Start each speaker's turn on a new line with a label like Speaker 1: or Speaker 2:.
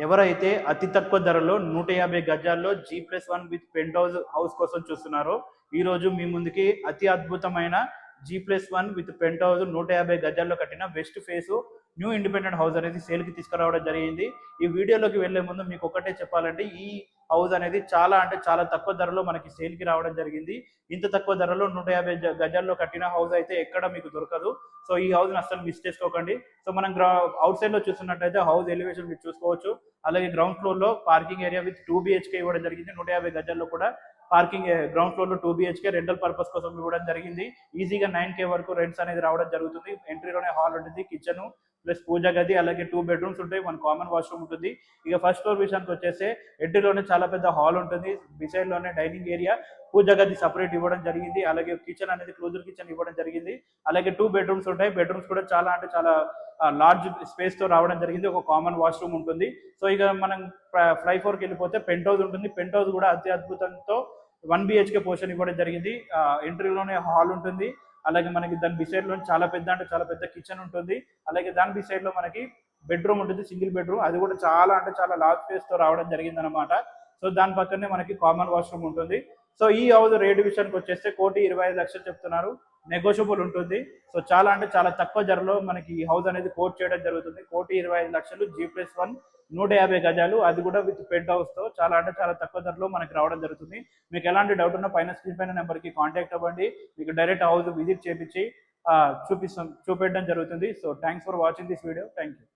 Speaker 1: ఎవరైతే అతి తక్కువ ధరలో 150 గజాల్లో G+1 విత్ పెంట్ హౌస్ కోసం చూస్తున్నారో ఈ రోజు మీ ముందుకి అతి అద్భుతమైన G+1 విత్ పెంట్ హౌస్ 150 గజాల్లో కట్టిన west face new independent house అనేది సేల్ కి తీసుకురావడం జరిగింది. ఈ వీడియోలోకి వెళ్లే ముందు మీకు ఒకటే చెప్పాలంటే ఈ హౌస్ అనేది చాలా అంటే చాలా తక్కువ ధరలో మనకి సేల్ కి రావడం జరిగింది. ఇంత తక్కువ ధరలో 150 గజాల్లో కట్టిన హౌస్ అయితే ఎక్కడ మీకు దొరకదు. సో ఈ హౌస్ ని అస్సలు మిస్ చేసుకోకండి. సో మనం అవుట్ సైడ్ లో చూస్తున్నట్టయితే హౌస్ ఎలివేషన్ మీరు చూసుకోవచ్చు. అలాగే గ్రౌండ్ ఫ్లోర్ లో పార్కింగ్ ఏరియా విత్ 2 BHK ఇవ్వడం జరిగింది. 150 గజాల్లో కూడా పార్కింగ్ గ్రౌండ్ ఫ్లోర్ లో 2 BHK రెంటల్ పర్పస్ కోసం ఇవ్వడం జరిగింది. ఈజీగా 9K వరకు రెంట్స్ అనేది రావడం జరుగుతుంది. ఎంట్రీలోనే హాల్ ఉంటుంది, కిచెన్ ప్లస్ పూజ గది, అలాగే 2 బెడ్రూమ్స్ ఉంటాయి, 1 కామన్ వాష్రూమ్ ఉంటుంది. ఇక ఫస్ట్ ఫ్లోర్ విషయానికి వచ్చేస్తే ఎంట్రీలోనే చాలా పెద్ద హాల్ ఉంటుంది, బిసైడ్ లోనే డైనింగ్ ఏరియా, పూజ గది సపరేట్ ఇవ్వడం జరిగింది. అలాగే కిచెన్ అనేది క్లోజర్ కిచెన్ ఇవ్వడం జరిగింది. అలాగే 2 బెడ్రూమ్స్ ఉంటాయి. బెడ్రూమ్స్ కూడా చాలా అంటే చాలా లార్జ్ స్పేస్ తో రావడం జరిగింది. ఒక కామన్ వాష్రూమ్ ఉంటుంది. సో ఇక మనం ఫ్లై 4కి వెళ్ళిపోతే పెంట్ హౌస్ ఉంటుంది. పెంట్ హౌస్ కూడా అతి అద్భుతంతో 1 BHK పోర్షన్ ఇవ్వడం జరిగింది. ఎంట్రీలోనే హాల్ ఉంటుంది. అలాగే మనకి దాని బిసైడ్ లో చాలా పెద్ద అంటే చాలా పెద్ద కిచెన్ ఉంటుంది. అలాగే దాని బిసైడ్ లో మనకి బెడ్రూమ్ ఉంటుంది, సింగిల్ బెడ్రూమ్. అది కూడా చాలా అంటే చాలా లార్జ్ స్పేస్ తో రావడం జరిగింది అనమాట. సో దాని పక్కనే మనకి కామన్ వాష్రూమ్ ఉంటుంది. సో ఈ హౌస్ రేటు విషయానికి వచ్చేస్తే 1,25,00,000 చెప్తున్నారు, నెగోషియబుల్ ఉంటుంది. సో చాలా అంటే చాలా తక్కువ ధరలో మనకి ఈ హౌస్ అనేది కోట్ చేయడం జరుగుతుంది. 1,25,00,000 G+1 150 గజాలు, అది కూడా విత్ పెంట్ హౌస్ తో చాలా అంటే చాలా తక్కువ ధరలో మనకి రావడం జరుగుతుంది. మీకు ఎలాంటి డౌట్ ఉన్నా పైన స్క్రీన్ పైన నెంబర్కి కాంటాక్ట్ అవ్వండి. మీకు డైరెక్ట్ హౌస్ విజిట్ చేపించి చూపెట్టడం జరుగుతుంది. So thanks for watching this video. Thank you.